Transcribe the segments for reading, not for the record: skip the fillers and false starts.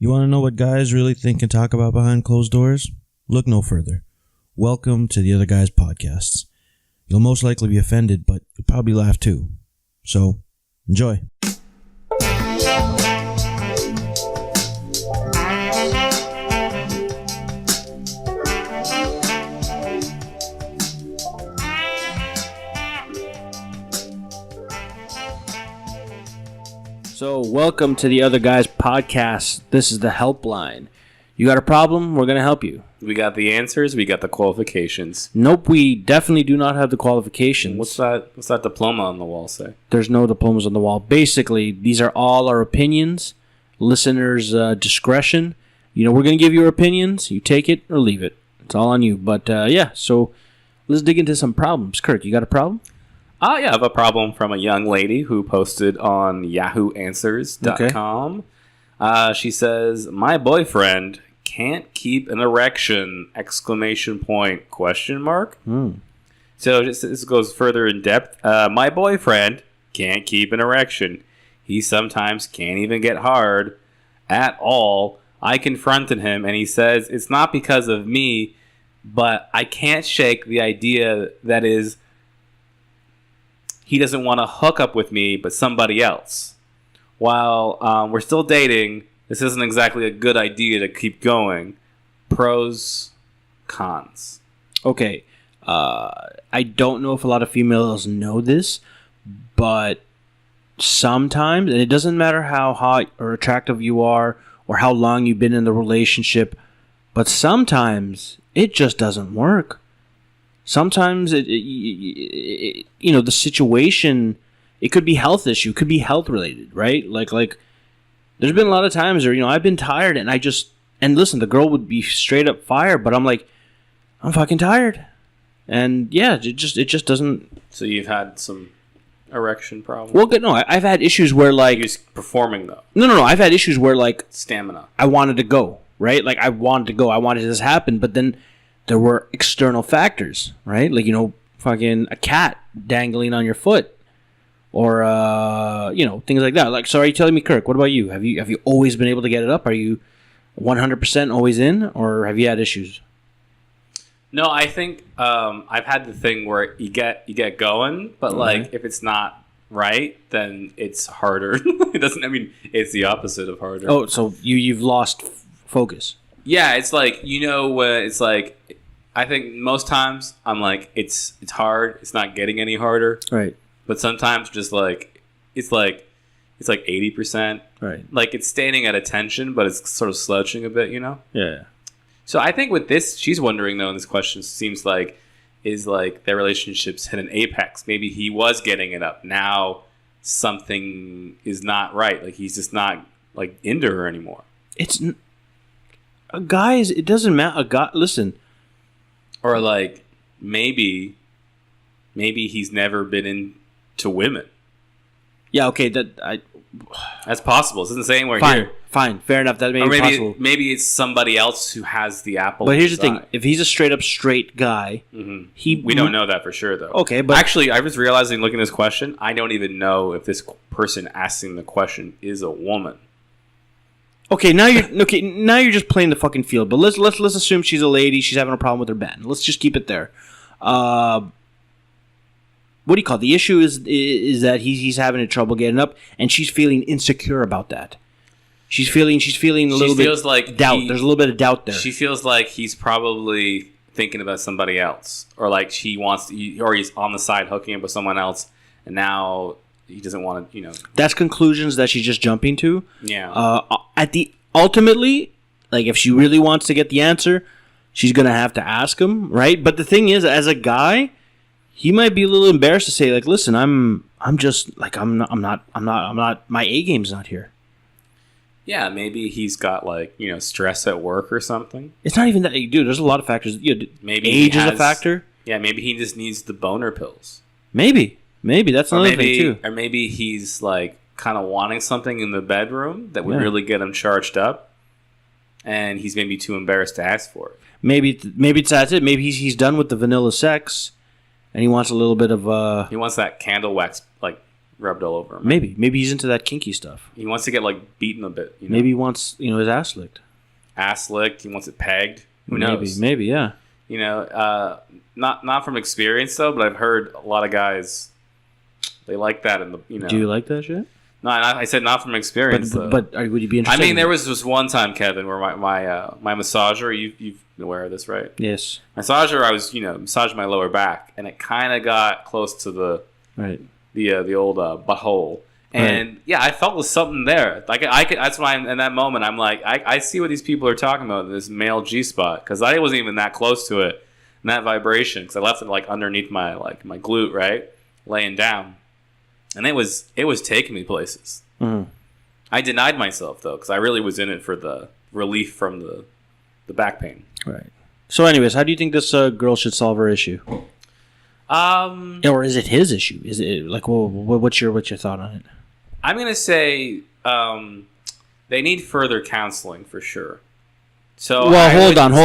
You want to know what guys really think and talk about behind closed doors? Look no further. Welcome to the Other Guys Podcasts. You'll most likely be offended, but you'll probably laugh too. So, enjoy. So, welcome to the Other Guys Podcast. This is the Helpline. You got a problem? We're going to help you. We got the answers. We got the qualifications. Nope, we definitely do not have the qualifications. What's that diploma on the wall say? There's no diplomas on the wall. Basically, these are all our opinions. Listeners' discretion. You know, we're going to give you our opinions. You take it or leave it. It's all on you. But, so let's dig into some problems. Kirk, you got a problem? I have a problem from a young lady who posted on yahooanswers.com. Okay. She says, my boyfriend can't keep an erection, ! Question mark. So this goes further in depth. My boyfriend can't keep an erection. He sometimes can't even get hard at all. I confronted him and he says, it's not because of me, but I can't shake the idea that is he doesn't want to hook up with me, but somebody else. While we're still dating, this isn't exactly a good idea to keep going. Pros, cons. Okay. I don't know if a lot of females know this, but sometimes, and it doesn't matter how hot or attractive you are or how long you've been in the relationship, but sometimes it just doesn't work. Sometimes, the situation, it could be health issue, could be health related, right? Like, there's been a lot of times where, I've been tired and and listen, the girl would be straight up fire, but I'm like, I'm fucking tired. And yeah, it just doesn't. So you've had some erection problems? Well, no, I've had issues where like. You're performing though? No. I've had issues where like. Stamina. I wanted to go, right? Like I wanted to go. I wanted this to happen, but then there were external factors, right? Like, fucking a cat dangling on your foot. Or, things like that. Like, so are you telling me, Kirk, what about you? Have you always been able to get it up? Are you 100% always in? Or have you had issues? No, I think I've had the thing where you get going, but like if it's not right, then it's harder. It's the opposite of harder. Oh, so you've lost focus. Yeah, it's like, it's like, I think most times I'm like, it's hard. It's not getting any harder. Right. But sometimes just like, it's like 80%. Right. Like it's standing at attention, but it's sort of slouching a bit, Yeah. So I think with this, she's wondering though, in this question seems like, is like their relationship's hit an apex. Maybe he was getting it up. Now something is not right. Like he's just not like into her anymore. Guys, it doesn't matter. Listen. Or like maybe he's never been into women. Yeah, okay, that's possible. It doesn't say anywhere here. Fine, fair enough. That may be possible. Maybe it's somebody else who has the apple. But here's the thing: if he's a straight up straight guy, we don't know that for sure, though. Okay, but actually, I was realizing looking at this question, I don't even know if this person asking the question is a woman. Okay, now you're just playing the fucking field. But let's assume she's a lady. She's having a problem with her band. Let's just keep it there. What do you call it? The issue is that he's having trouble getting up, and she's feeling insecure about that. She's feeling a little bit like doubt. There's a little bit of doubt there. She feels like he's probably thinking about somebody else, or like she wants to, or he's on the side hooking up with someone else, and now he doesn't want to. That's conclusions that she's just jumping to. Yeah. Ultimately, like if she really wants to get the answer, she's gonna have to ask him, right? But the thing is, as a guy, he might be a little embarrassed to say, like, listen, I'm just like I'm not. My A game's not here. Yeah, maybe he's got like stress at work or something. It's not even that, dude. There's a lot of factors. Maybe age is a factor. Yeah, maybe he just needs the boner pills. Maybe that's another thing too. Or maybe he's like kind of wanting something in the bedroom that would really get him charged up, and he's maybe too embarrassed to ask for it. Maybe that's it. Maybe he's done with the vanilla sex, and he wants a little bit of he wants that candle wax like rubbed all over him. Maybe he's into that kinky stuff. He wants to get like beaten a bit. You know? Maybe he wants his ass licked. Ass licked. He wants it pegged. Who knows? Maybe, yeah. You know, not from experience though, but I've heard a lot of guys they like that in the Do you like that shit? No, I said not from experience. But would you be interested? I mean, there was this one time, Kevin, where my massager. You've been aware of this, right? Yes. Massager. I was massaging my lower back, and it kind of got close to the old butthole. And yeah, I felt there's something there. Like I could. That's why in that moment I'm like, I see what these people are talking about. This male G spot, because I wasn't even that close to it, and that vibration, because I left it like underneath my glute, right, laying down, and it was taking me places. Mm-hmm. I denied myself though, because I really was in it for the relief from the back pain. Right. So, anyways, how do you think this girl should solve her issue? Or is it his issue? Is it like, well, what's your thought on it? I'm gonna say they need further counseling for sure. So, well, hold on. No.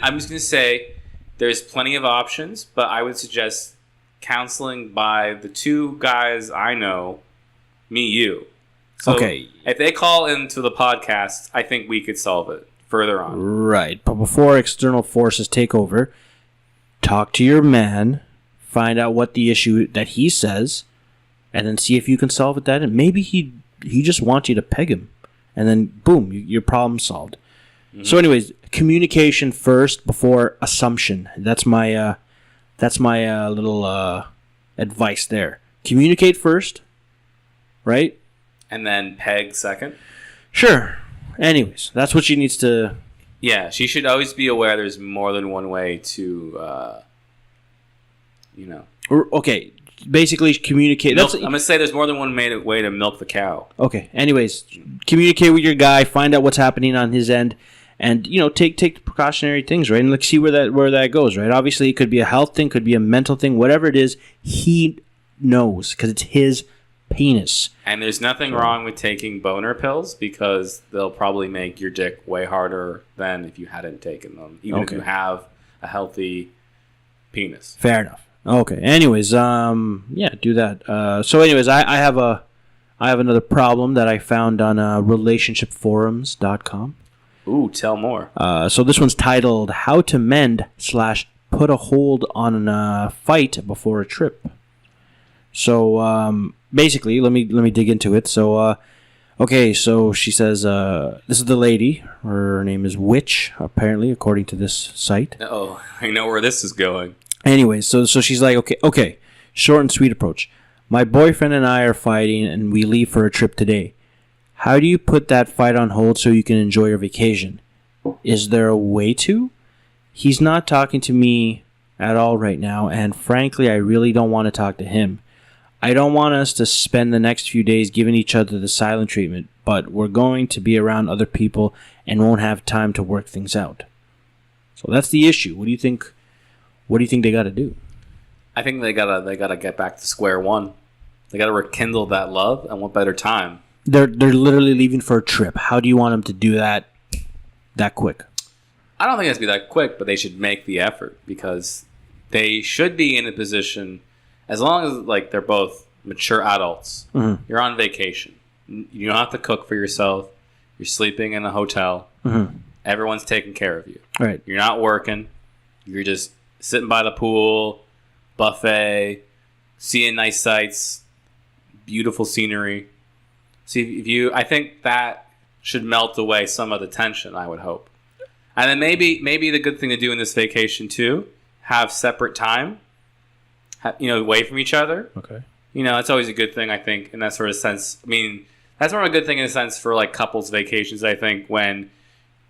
I'm just gonna say there's plenty of options, but I would suggest counseling by the two guys I know, you. So okay. If they call into the podcast, I think we could solve it further on. Right, but before external forces take over, talk to your man. Find out what the issue that he says, and then see if you can solve it. And maybe he just wants you to peg him, and then boom, your problem solved. Mm-hmm. So, anyways, communication first before assumption. That's my little advice there. Communicate first, right? And then peg second. Sure. Anyways, that's what she needs to. Yeah, she should always be aware there's more than one way to. Okay, basically communicate. I'm going to say there's more than one way to milk the cow. Okay, anyways, communicate with your guy, find out what's happening on his end, and, take the precautionary things, right? And let's see where that goes, right? Obviously, it could be a health thing, could be a mental thing, whatever it is, he knows, because it's his penis. And there's nothing wrong with taking boner pills, because they'll probably make your dick way harder than if you hadn't taken them, even if you have a healthy penis. Fair enough. Okay. Anyways, do that. So, anyways, I have another problem that I found on relationshipforums.com. Ooh, tell more. So this one's titled "How to Mend / Put a Hold on a Fight Before a Trip." So basically, let me dig into it. So so she says this is the lady. Her name is Witch, apparently, according to this site. Oh, I know where this is going. Anyway, so she's like, okay, short and sweet approach. My boyfriend and I are fighting, and we leave for a trip today. How do you put that fight on hold so you can enjoy your vacation? Is there a way to? He's not talking to me at all right now, and frankly, I really don't want to talk to him. I don't want us to spend the next few days giving each other the silent treatment, but we're going to be around other people and won't have time to work things out. So that's the issue. What do you think? What do you think they got to do? I think they gotta get back to square one. They gotta rekindle that love, and what better time? They're literally leaving for a trip. How do you want them to do that quick? I don't think it has to be that quick, but they should make the effort, because they should be in a position, as long as they're both mature adults. Mm-hmm. You're on vacation. You don't have to cook for yourself. You're sleeping in a hotel. Mm-hmm. Everyone's taking care of you. Right. You're not working. You're just sitting by the pool, buffet, seeing nice sights, beautiful scenery. See, I think that should melt away some of the tension, I would hope. And then maybe the good thing to do in this vacation too, have separate time, away from each other. Okay. It's always a good thing, I think, in that sort of sense. I mean, that's more of a good thing in a sense for couples vacations, I think, when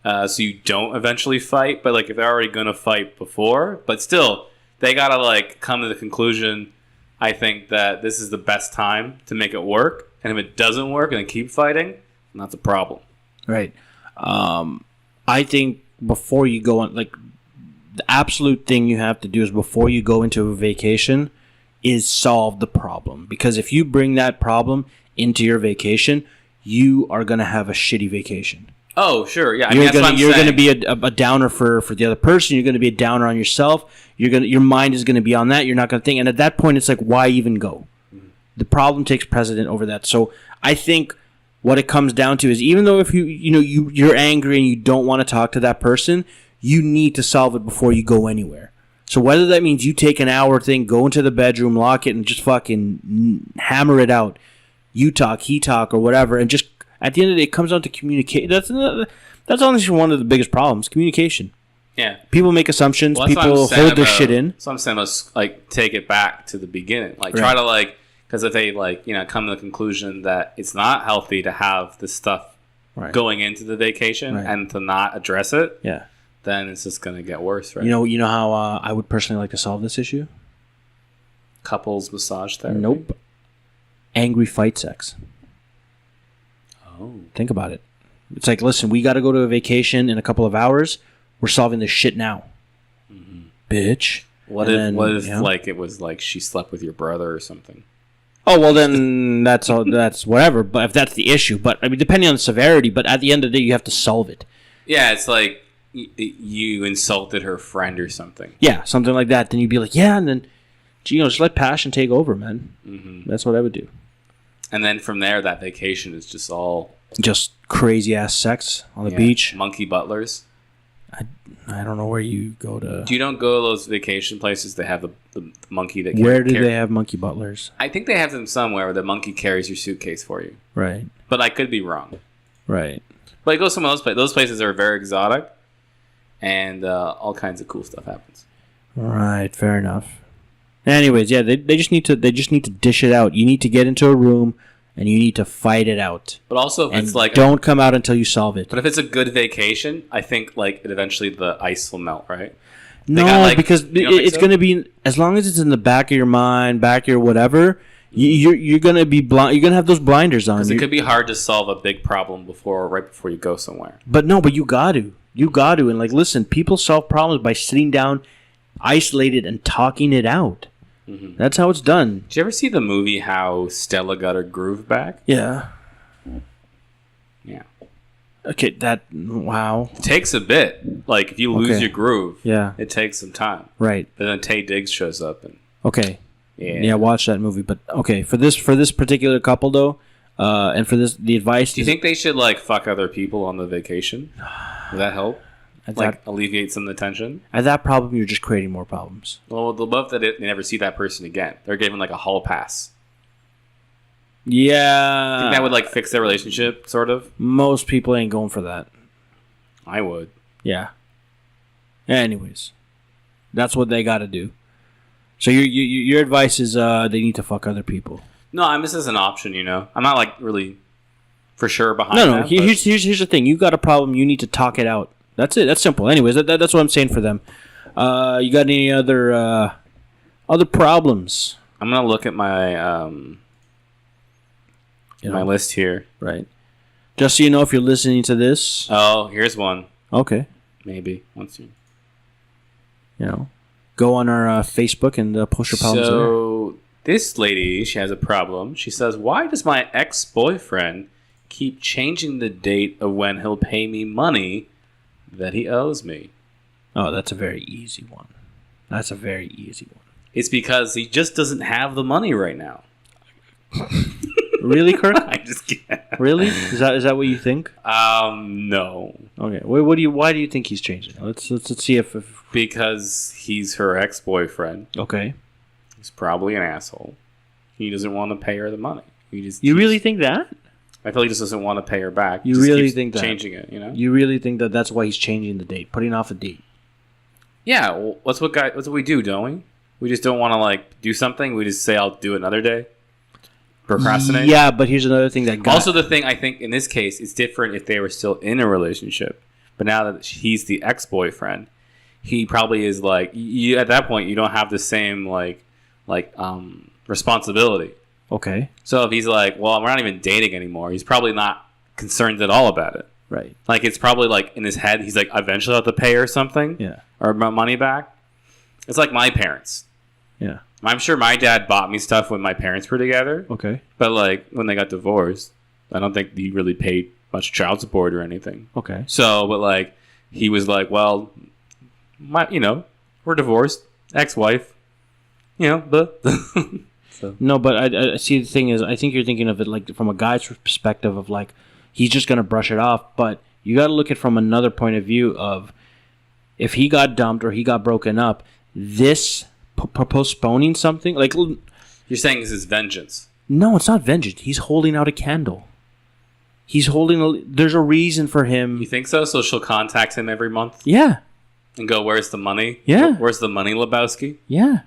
so you don't eventually fight, but if they're already going to fight before, but still, they got to come to the conclusion, I think, that this is the best time to make it work. And if it doesn't work and they keep fighting, then that's a problem. Right. I think before you go on, the absolute thing you have to do is before you go into a vacation is solve the problem. Because if you bring that problem into your vacation, you are going to have a shitty vacation. Oh, sure, yeah. You're going to be a downer for the other person. You're going to be a downer on yourself. Your mind is going to be on that. You're not going to think. And at that point, it's why even go? The problem takes precedent over that. So I think what it comes down to is, even though if you're angry and you don't want to talk to that person, you need to solve it before you go anywhere. So whether that means you take an hour thing, go into the bedroom, lock it, and just fucking hammer it out. You talk, he talk, or whatever, and just at the end of the day, it comes down to communicate. That's honestly one of the biggest problems: communication. Yeah, people make assumptions. People hold their shit in. So I'm saying, let's take it back to the beginning. Try to because if they come to the conclusion that it's not healthy to have this stuff going into the vacation and to not address it. Yeah. Then it's just going to get worse, right? You know how I would personally like to solve this issue? Couples massage therapy? Nope. Angry fight sex. Oh. Think about it. It's like, listen, we got to go to a vacation in a couple of hours. We're solving this shit now. Mm-hmm. Bitch. What if it was like she slept with your brother or something? Oh, well, then that's whatever. But if that's the issue. But, I mean, depending on the severity. But at the end of the day, you have to solve it. Yeah, it's like you insulted her friend or something. Yeah, something like that. Then you'd be like, yeah, and then, just let passion take over, man. Mm-hmm. That's what I would do. And then from there, that vacation is just all... just crazy-ass sex on the beach. Monkey butlers. I don't know where you go to... You don't go to those vacation places that have the monkey that... Where do they have monkey butlers? I think they have them somewhere where the monkey carries your suitcase for you. Right. But I could be wrong. Right. But you go to some of those places. Those places are very exotic. And all kinds of cool stuff happens. Right, fair enough. Anyways, yeah, they just need to dish it out. You need to get into a room and you need to fight it out. But also, if it's don't come out until you solve it. But if it's a good vacation, I think eventually the ice will melt, right? No, because it's going to be, as long as it's in the back of your mind, back of your whatever. You're going to be blind. You're going to have those blinders on. Because it could be hard to solve a big problem right before you go somewhere. But you got to. You got to. And listen, people solve problems by sitting down, isolated, and talking it out. Mm-hmm. That's how it's done. Did you ever see the movie How Stella Got Her Groove Back? Yeah. Yeah. Okay, wow. It takes a bit. If you lose your groove, it takes some time. Right. But then Taye Diggs shows up. Okay. Yeah, watch that movie. But, okay, for this particular couple, though, and for the advice... Do you think they should, fuck other people on the vacation? Would that help? Alleviate some of the tension? At that problem, you're just creating more problems. Well, the love that they never see that person again. They're given, a hall pass. Yeah. I think that would, fix their relationship, sort of? Most people ain't going for that. I would. Yeah. Anyways. That's what they got to do. So your advice is they need to fuck other people. No, this is an option, I'm not, really for sure behind that. No, here's the thing. You got a problem, you need to talk it out. That's it. That's simple. Anyways, that's what I'm saying for them. You got any other problems? I'm gonna look at my my list here. Right. Just so you know, if you're listening to this. Oh, here's one. Okay. Maybe once you. Go on our Facebook and post your problems there. So this lady, she has a problem. She says, "Why does my ex-boyfriend keep changing the date of when he'll pay me money that he owes me?" Oh, that's a very easy one. It's because he just doesn't have the money right now. Really, Kirk? I just can't. Really? Is that what you think? No. Okay. Why do you think he's changing? Let's see if because he's her ex-boyfriend. Okay. He's probably an asshole. He doesn't want to pay her the money. You really think that? I feel he just doesn't want to pay her back. You really think that? Changing it, You really think that that's why he's changing the date, putting off a date? Yeah, well, that's what we do, don't we? We just don't want to do something. We just say, "I'll do it another day." Procrastinate. Yeah, but here's another thing that. Also, the thing I think in this case, it's different if they were still in a relationship. But now that he's the ex-boyfriend, he probably is you. At that point, you don't have the same responsibility. Okay. So if he's well, we're not even dating anymore, he's probably not concerned at all about it. Right. It's probably in his head, he's eventually I'll have to pay her something. Yeah. Or my money back. It's like my parents. Yeah. I'm sure my dad bought me stuff when my parents were together. Okay. But when they got divorced, I don't think he really paid much child support or anything. Okay. So, but he was well, we're divorced, ex-wife, but So No, but I see. The thing is, I think you're thinking of it like from a guy's perspective of like he's just gonna brush it off. But you got to look at it from another point of view of if he got dumped or he got broken up, this postponing something like you're saying this is vengeance? no, it's not vengeance. He's holding out a candle. He's holding. There's a reason for him. You think so? So she'll contact him every month Yeah, and go, "Where's the money? Yeah. Where's the money, Lebowski?" yeah.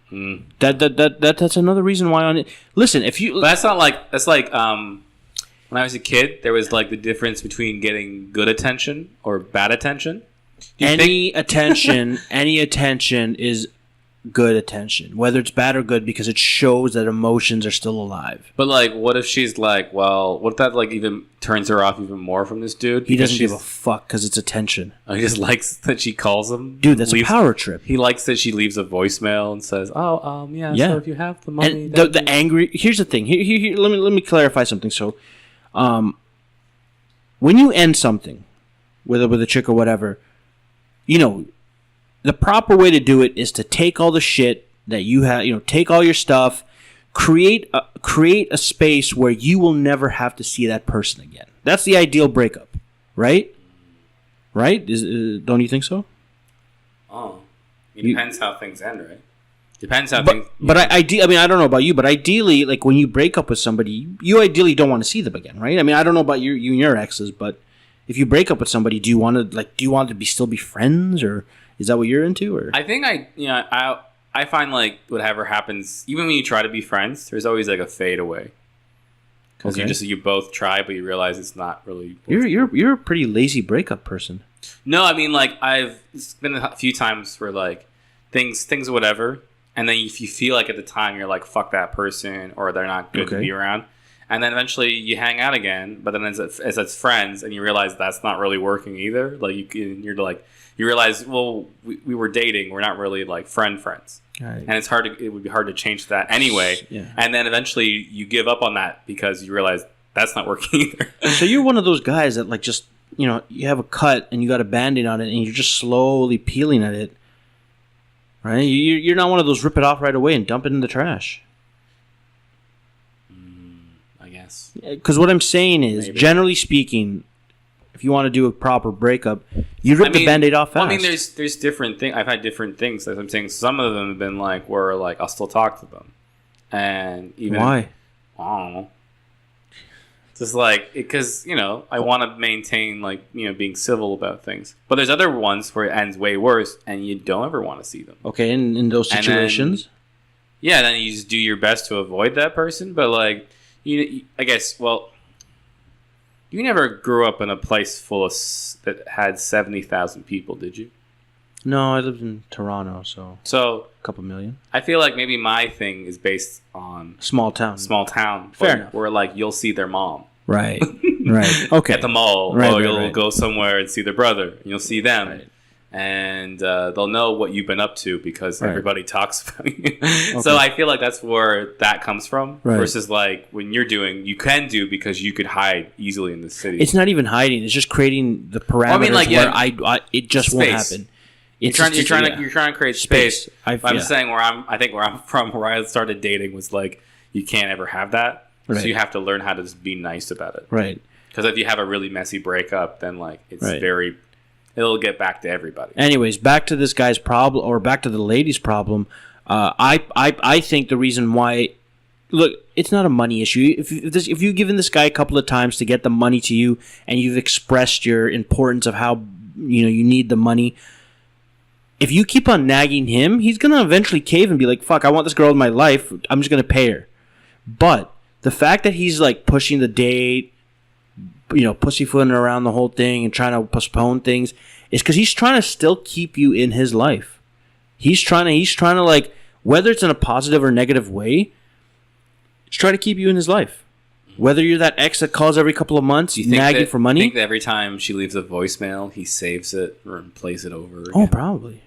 Hmm. That's another reason why on it. Listen, if you But that's not like that's like when I was a kid, there was like the difference between getting good attention or bad attention. Do you any attention is good attention, whether it's bad or good, because it shows that emotions are still alive. But like, what if she's like, well, what if that like even turns her off even more from this dude? He doesn't give a fuck because it's attention. Oh, he just likes that she calls him. Dude, that's a power trip. He likes that she leaves a voicemail and says, "Oh, yeah. Yeah. So if you have the money, And the angry. Here's the thing. Here, let me clarify something. So, when you end something with a chick or whatever, you know, the proper way to do it is to take all the shit that you have. You know, take all your stuff, create a space where you will never have to see that person again. That's the ideal breakup, right? Right? Don't you think so? Oh, it depends how things end, right? Depends how But, things. but I mean, I don't know about you, but ideally, like when you break up with somebody, you ideally don't want to see them again, right? I mean, I don't know about you and your exes, but if you break up with somebody, do you want to still be friends, or is that what you're into? Or I think I find like whatever happens, even when you try to be friends, there's always like a fade away because you both try, but you realize it's not really. You're a pretty lazy breakup person. No, I mean like it's been a few times where like things or whatever, and then if you feel like at the time you're like fuck that person or they're not good to be around, and then eventually you hang out again, but then as it's friends and you realize that's not really working either. Like you realize well we were dating, we're not really like friends. Right. And it would be hard to change that anyway. Yeah. And then eventually you give up on that because you realize that's not working either. So you're one of those guys that like just, you know, you have a cut and you got a Band-Aid on it and you're just slowly peeling at it. Right? You're not one of those rip it off right away and dump it in the trash. I guess. Because what I'm saying is, generally speaking, if you want to do a proper breakup, you rip the Band-Aid off fast. Well, I mean, there's different things. I've had different things. As I'm saying, some of them have been like where like I'll still talk to them, and even why? I don't know. Just like because I want to maintain like being civil about things. But there's other ones where it ends way worse, and you don't ever want to see them. Okay, in those situations, then you just do your best to avoid that person. But like I guess you never grew up in a place that had 70,000 people, did you? No, I lived in Toronto, so a couple million. I feel like maybe my thing is based on small town. Fair enough. Where like you'll see their mom, right? Right. Okay. At the mall, right, you'll go somewhere and see their brother, and you'll see them. Right. And they'll know what you've been up to because everybody talks about you. Okay. So I feel like that's where that comes from. Right. Versus like when you can do because you could hide easily in the city. It's not even hiding. It's just creating the parameters where it just won't happen. You're trying to create space. I'm saying where I'm from, where I started dating was like you can't ever have that. Right. So you have to learn how to just be nice about it. Right. Because if you have a really messy breakup, then like it's it'll get back to everybody. Anyways, back to this guy's problem, or back to the lady's problem. I think the reason why, look, it's not a money issue. If you've given this guy a couple of times to get the money to you, and you've expressed your importance of how you need the money, if you keep on nagging him, he's gonna eventually cave and be like, "Fuck, I want this girl in my life. I'm just gonna pay her." But the fact that he's like pushing the date, pussyfooting around the whole thing and trying to postpone things is because he's trying to still keep you in his life. He's trying to like, whether it's in a positive or negative way, he's trying to keep you in his life. Whether you're that ex that calls every couple of months, nagging for money. I think that every time she leaves a voicemail, he saves it or plays it over again. Oh, probably.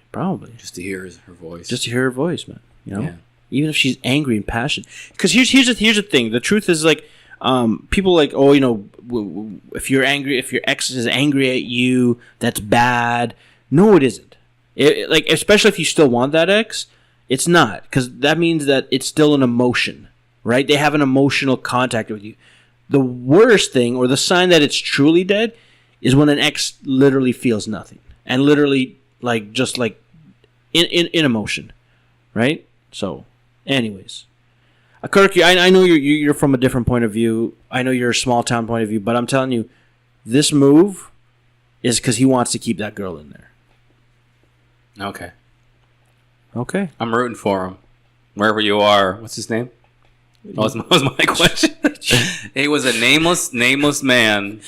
Just to hear her voice. Just to hear her voice, man. Yeah. Even if she's angry and passionate. Because here's the thing. The truth is like, people like, if you're angry, if your ex is angry at you, that's bad. No, it isn't. Like, especially if you still want that ex, It's not, because that means that it's still an emotion, right? They have an emotional contact with you. The worst thing, or the sign that it's truly dead, is when an ex literally feels nothing and literally just in emotion, right? So, anyways, Kirk, I know you're from a different point of view. I know you're a small town point of view, but I'm telling you, this move is because he wants to keep that girl in there. Okay. Okay. I'm rooting for him. Wherever you are. What's his name? That was my question. He was a nameless man.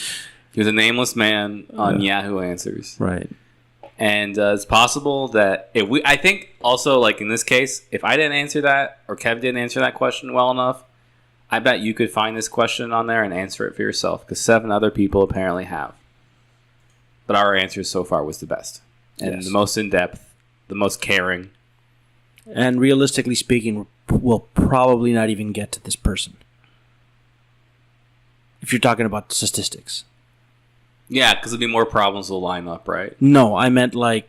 He was a nameless man on Yahoo Answers. Right. And it's possible that I think also, like in this case, if I didn't answer that or Kev didn't answer that question well enough, I bet you could find this question on there and answer it for yourself, because 7 other people apparently have. But our answer so far was the best and the most in depth, the most caring. And realistically speaking, we'll probably not even get to this person. If you're talking about statistics. Yeah, because there'll be more problems will line up, right? No, I meant like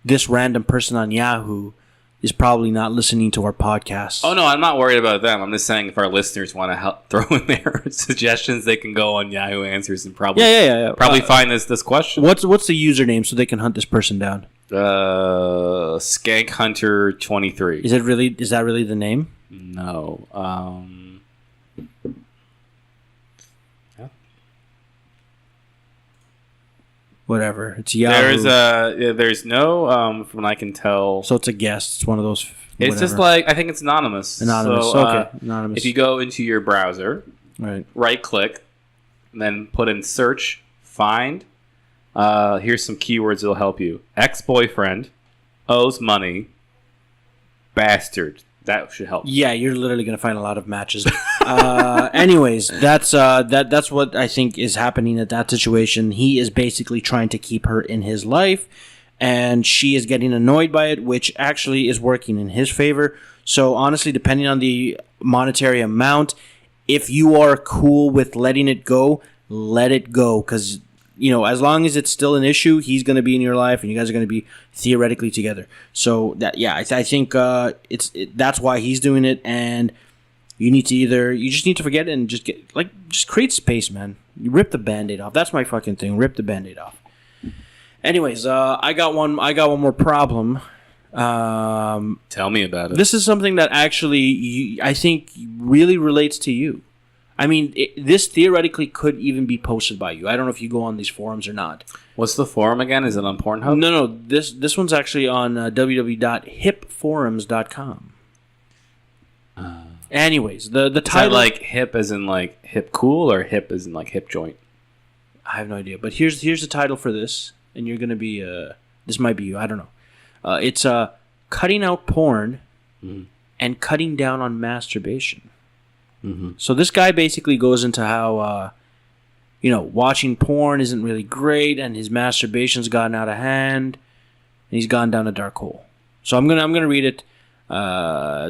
this random person on Yahoo is probably not listening to our podcast. Oh, no, I'm not worried about them. I'm just saying if our listeners want to help throw in their suggestions, they can go on Yahoo Answers and probably probably find this question. What's the username so they can hunt this person down? Skank Hunter 23. Is that really the name? No. Whatever. It's Yahoo. There's no from what I can tell. So it's a guess. It's one of those. It's just like, I think it's anonymous. Anonymous. So, okay. Anonymous. If you go into your browser, right click, and then put in search, find. Here's some keywords that'll help you. Ex-boyfriend, owes money, bastard. That should help. Yeah, you're literally going to find a lot of matches. Anyways, that's what I think is happening at that situation. He is basically trying to keep her in his life, and she is getting annoyed by it, which actually is working in his favor. So honestly, depending on the monetary amount, if you are cool with letting it go, let it go, because as long as it's still an issue, he's going to be in your life, and you guys are going to be theoretically together. So I think that's why he's doing it, and you just need to forget it and just create space, man. You rip the Band-Aid off. That's my fucking thing. Rip the Band-Aid off. Anyways, I got one more problem. Tell me about it. This is something that actually I think really relates to you. I mean, this theoretically could even be posted by you. I don't know if you go on these forums or not. What's the forum again? Is it on Pornhub? No. This one's actually on www.hipforums.com. Anyways, the title... Is that like hip as in like hip cool, or hip as in like hip joint? I have no idea. But here's the title for this, and you're going to be... this might be you. I don't know. It's cutting out porn and cutting down on masturbation. Mm-hmm. So this guy basically goes into how, watching porn isn't really great, and his masturbation's gotten out of hand, and he's gone down a dark hole. So I'm gonna read it.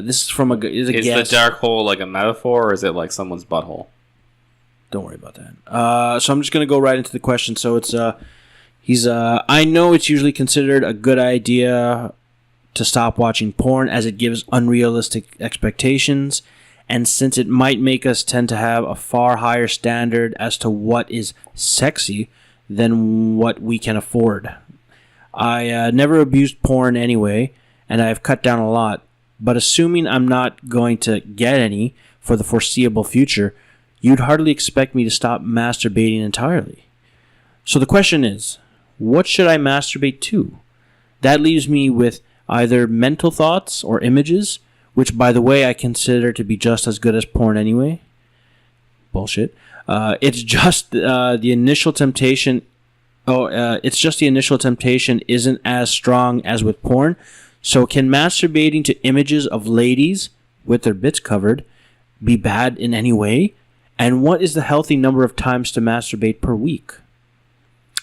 This is from is the dark hole like a metaphor, or is it like someone's butthole? Don't worry about that. So I'm just gonna go right into the question. So it's I know it's usually considered a good idea to stop watching porn, as it gives unrealistic expectations. And since it might make us tend to have a far higher standard as to what is sexy than what we can afford. I never abused porn anyway, and I have cut down a lot. But assuming I'm not going to get any for the foreseeable future, you'd hardly expect me to stop masturbating entirely. So the question is, what should I masturbate to? That leaves me with either mental thoughts or images, which, by the way, I consider to be just as good as porn anyway. Bullshit. It's just the initial temptation. It's just the initial temptation isn't as strong as with porn. So, can masturbating to images of ladies with their bits covered be bad in any way? And what is the healthy number of times to masturbate per week?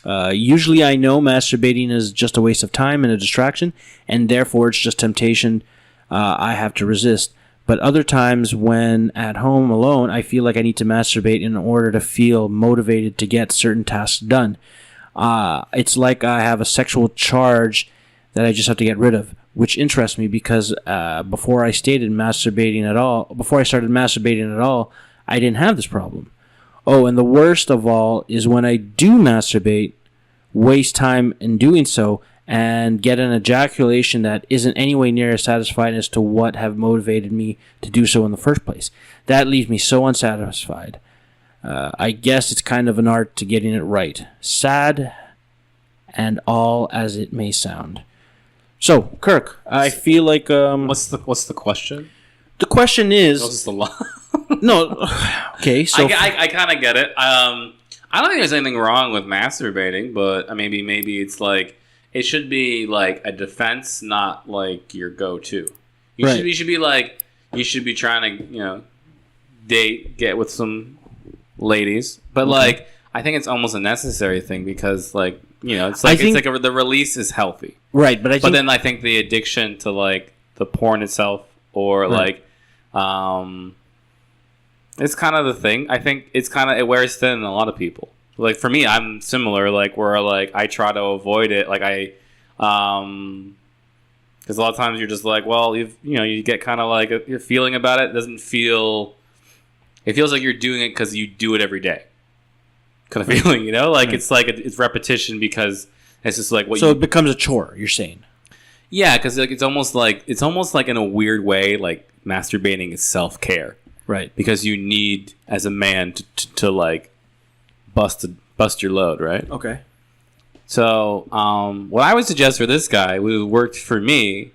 Usually, I know masturbating is just a waste of time and a distraction, and therefore it's just temptation I have to resist. But other times when at home alone, I feel like I need to masturbate in order to feel motivated to get certain tasks done. It's like I have a sexual charge that I just have to get rid of. which interests me because before I started masturbating at all, I didn't have this problem. Oh, and the worst of all is when I do masturbate, waste time in doing so, and get an ejaculation that isn't anywhere near as satisfying as to what have motivated me to do so in the first place. That leaves me so unsatisfied. I guess it's kind of an art to getting it right. Sad and all as it may sound. So, Kirk, I feel like What's the question? The question is This is the law. no. Okay, so I kind of get it. I don't think there's anything wrong with masturbating, but maybe it's like it should be like a defense, not like your go-to. You should be trying to get with some ladies, but like I think it's almost a necessary thing because like the release is healthy, right? But then I think the addiction to like the porn itself or like it's kind of the thing. I think it wears thin in a lot of people. Like for me, I'm similar. Like where like I try to avoid it. Like because a lot of times you're just like, well, you get kind of like your feeling about it. It doesn't feel. It feels like you're doing it because you do it every day. Kind of feeling, like it's like it's repetition because it's just like what. So it becomes a chore. You're saying. Yeah, because like it's almost like in a weird way, like masturbating is self-care, right? Because you need as a man to like bust your load, right? Okay. So what I would suggest for this guy, who worked for me,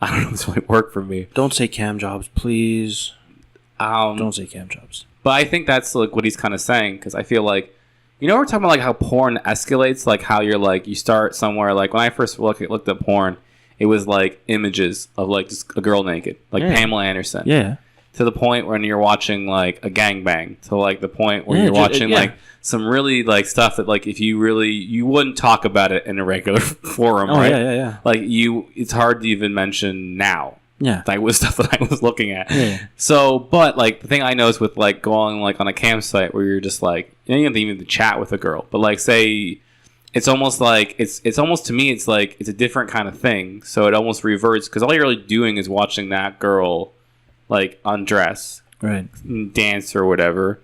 I don't know if this might work for me. Don't say cam jobs, please. Don't say cam jobs. But I think that's like what he's kind of saying because I feel like, we're talking about like how porn escalates, like how you're like you start somewhere. Like when I first looked at porn. It was like images of like just a girl naked, like Pamela Anderson. Yeah. To the point when you're watching like a gangbang, to like the point where you're watching like some really like stuff that like if you wouldn't talk about it in a regular forum, right? Yeah. Like it's hard to even mention now. Yeah. Like with stuff that I was looking at. Yeah. So, but like the thing I noticed with like going like on a campsite where you're just like you don't even have to chat with a girl, but like say. It's almost like it's almost to me it's like it's a different kind of thing, so it almost reverts because all you're really doing is watching that girl like undress, right, dance or whatever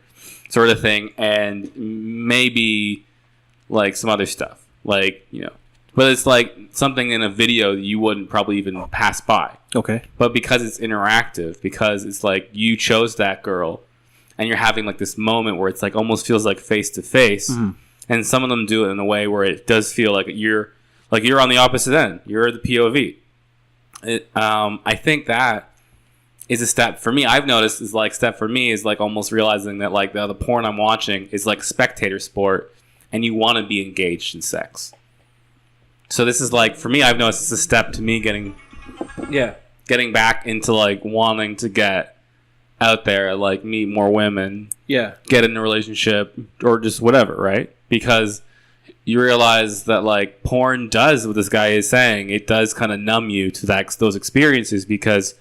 sort of thing, and maybe like some other stuff like but it's like something in a video that you wouldn't probably even pass by. Okay, but because it's interactive, because it's like you chose that girl, and you're having like this moment where it's like almost feels like face to face. And some of them do it in a way where it does feel like you're on the opposite end. You're the POV. I think that is a step for me. I've noticed is like step for me is like almost realizing that like the porn I'm watching is like spectator sport, and you want to be engaged in sex. So this is like for me. I've noticed it's a step to me getting back into like wanting to get out there, like meet more women, get in a relationship or just whatever, right? Because you realize that like porn does what this guy is saying. It does kind of numb you to those experiences because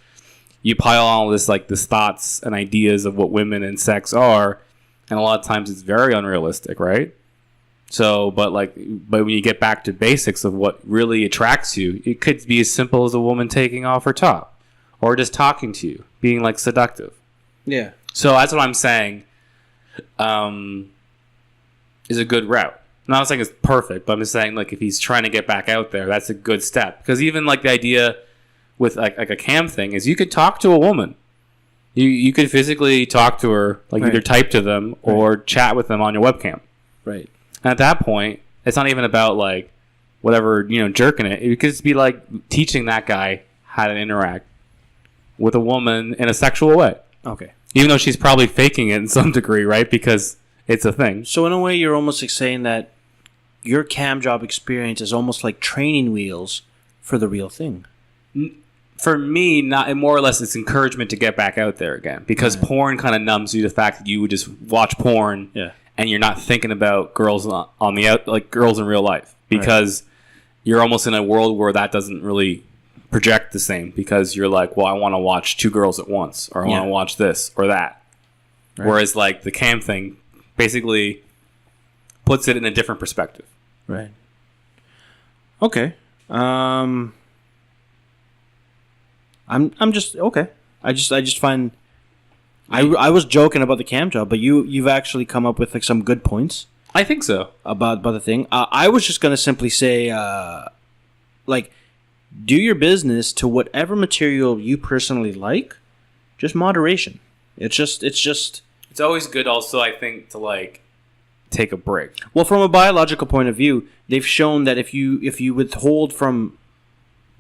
you pile all this thoughts and ideas of what women and sex are, and a lot of times it's very unrealistic, right? So, but when you get back to basics of what really attracts you, it could be as simple as a woman taking off her top, or just talking to you, being like seductive. Yeah. So that's what I'm saying. Is a good route. I'm not saying it's perfect, but I'm just saying like if he's trying to get back out there, that's a good step. Because even like the idea with like a cam thing is you could talk to a woman. You could physically talk to her, like either type to them or chat with them on your webcam. Right. And at that point, it's not even about like whatever, jerking it. It could just be like teaching that guy how to interact with a woman in a sexual way. Okay. Even though she's probably faking it in some degree, right? Because it's a thing. So in a way, you're almost like saying that your cam job experience is almost like training wheels for the real thing. For me, not more or less, it's encouragement to get back out there again. Because porn kind of numbs you to the fact that you would just watch porn and you're not thinking about girls on the out, like girls in real life. Because you're almost in a world where that doesn't really project the same. Because you're like, well, I want to watch two girls at once, or I want to watch this or that. Right. Whereas like the cam thing basically puts it in a different perspective. Right. Okay. I'm just okay. I just find I was joking about the cam job, but you've actually come up with like some good points I think so. about the thing. I was just gonna simply say like do your business to whatever material you personally like, just moderation. It's just It's always good also, I think, to like take a break. well, from a biological point of view, they've shown that if you withhold from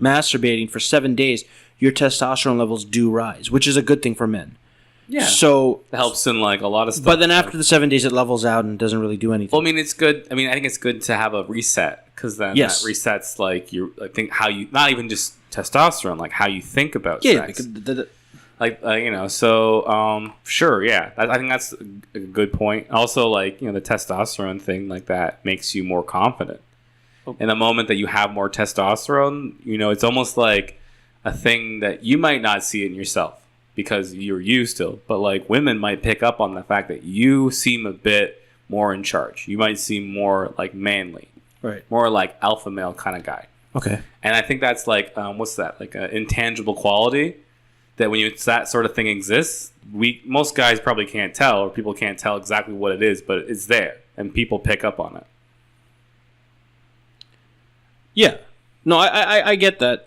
masturbating for 7 days, your testosterone levels do rise, which is a good thing for men. Yeah. So It helps in like a lot of stuff. but then after the 7 days, it levels out and doesn't really do anything. Well, I mean, it's good. I mean, I think it's good to have a reset because then Yes. that resets like I think how you not even just testosterone, like how you think about yeah, sex. because Like you know, so sure, yeah. I think that's a good point. Also, like the testosterone thing, like that makes you more confident. In the moment that you have more testosterone, it's almost like a thing that you might not see in yourself because you're used to, but like women might pick up on the fact that you seem a bit more in charge. You might seem more like manly, right? more like alpha male kind of guy. Okay. And I think that's like what's that? Like an intangible quality that when that sort of thing exists, most guys probably can't tell, or people can't tell exactly what it is, but it's there and people pick up on it. Yeah. No, I get that.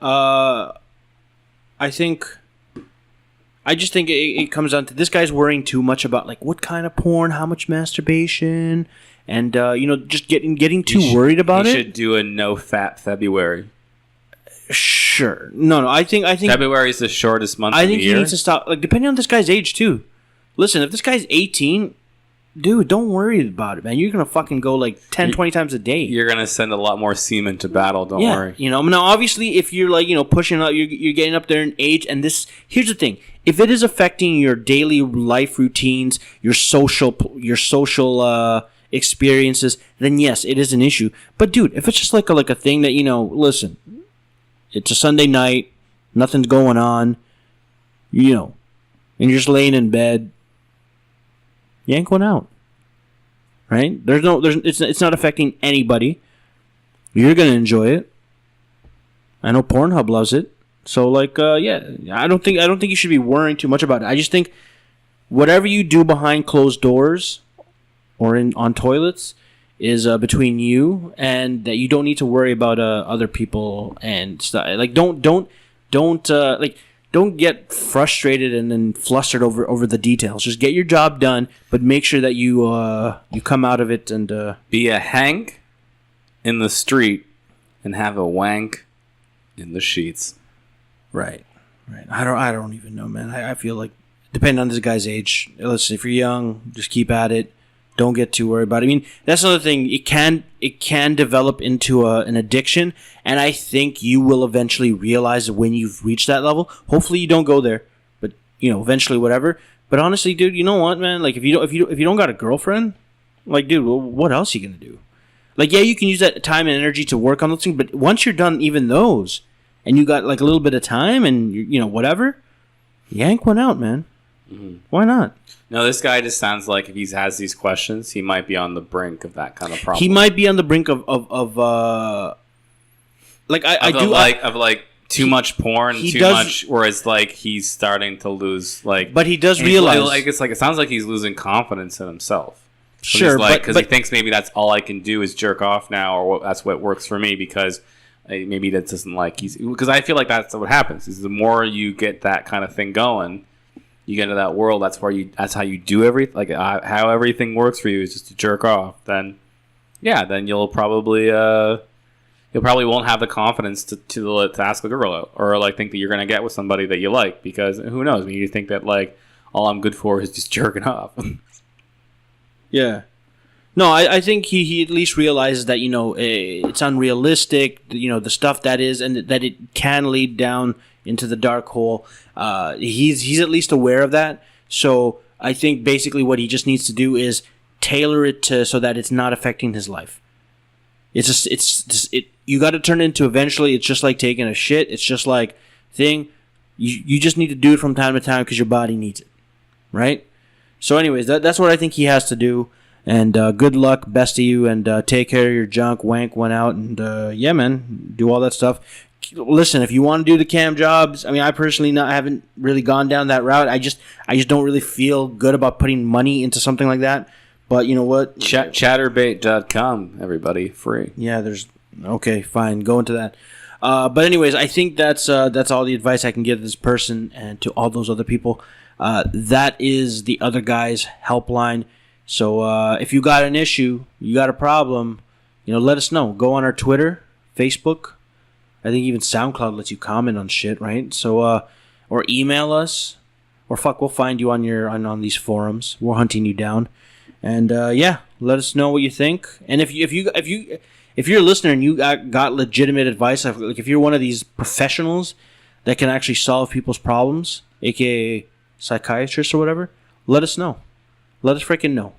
I just think it comes down to this guy's worrying too much about like what kind of porn, how much masturbation, and just getting too worried about it. You should do a no fat February. Sure. No. I think February is the shortest month. I of think the he year. needs to stop. Like depending on this guy's age too. Listen, if this guy's 18, dude, don't worry about it, man. You're gonna fucking go like 10, 20 times a day. You're gonna send a lot more semen to battle. Don't worry. Now obviously, if you're like pushing up, you're getting up there in age, and here's the thing: if it is affecting your daily life routines, your social experiences, then yes, it is an issue. But dude, if it's just like a thing that listen, it's a Sunday night, nothing's going on, and you're just laying in bed, yank one out. Right? It's not affecting anybody. You're gonna enjoy it. I know Pornhub loves it. So I don't think you should be worrying too much about it. I just think whatever you do behind closed doors or on toilets is between you, and that you don't need to worry about other people and stuff. Like don't get frustrated and then flustered over the details. Just get your job done, but make sure that you come out of it and be a Hank in the street and have a wank in the sheets. Right. I don't even know, man. I feel like depending on this guy's age. Listen, if you're young, just keep at it. Don't get too worried about it. I mean, that's another thing. It can develop into an addiction, and I think you will eventually realize when you've reached that level. Hopefully, you don't go there, but eventually, whatever. But honestly, dude, you know what, man? Like, if you don't got a girlfriend, like, dude, what else are you gonna do? Like, yeah, you can use that time and energy to work on those things, but once you're done, even those, and you got like a little bit of time, and whatever, yank one out, man. Mm-hmm. Why not? No, this guy just sounds like if he has these questions, he might be on the brink of that kind of problem. He might be on the brink of too much porn, much. Whereas like he's starting to lose like. But he does realize it sounds like he's losing confidence in himself. Sure, because he thinks maybe that's all I can do is jerk off now, or that's what works for me because. Maybe that doesn't because I feel like that's what happens. Is the more you get that kind of thing going, you get into that world. That's how you do everything. Like how everything works for you is just to jerk off. Then you'll probably won't have the confidence to ask a girl out or like think that you're gonna get with somebody that you like because who knows? Maybe you think that like all I'm good for is just jerking off. Yeah. No, I think he at least realizes that it's unrealistic. The stuff that is, and that it can lead down into the dark hole. He's at least aware of that. So I think basically what he just needs to do is tailor it so that it's not affecting his life. You got to turn it into eventually. It's just like taking a shit. It's just like thing. You just need to do it from time to time because your body needs it, right? So, anyways, that's what I think he has to do. And good luck, best to you, and take care of your junk, wank one out, and yeah, man, do all that stuff. listen, if you want to do the cam jobs, I mean, I personally haven't really gone down that route. I just don't really feel good about putting money into something like that. But you know what? Chatterbait.com, everybody, free. Yeah, okay, fine, go into that. But anyways, I think that's all the advice I can give this person and to all those other people. That is the other guy's helpline. So if you got an issue, you got a problem, let us know. Go on our Twitter, Facebook. I think even SoundCloud lets you comment on shit, right? So or email us, or we'll find you on these forums. We're hunting you down, and let us know what you think. And if you're a listener and you got legitimate advice, like if you're one of these professionals that can actually solve people's problems, aka psychiatrists or whatever, let us know. Let us freaking know.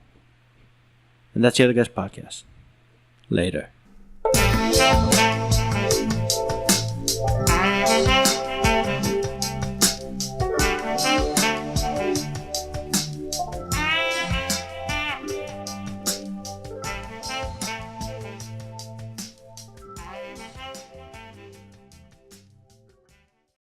And that's the Other Guys Podcast. Later.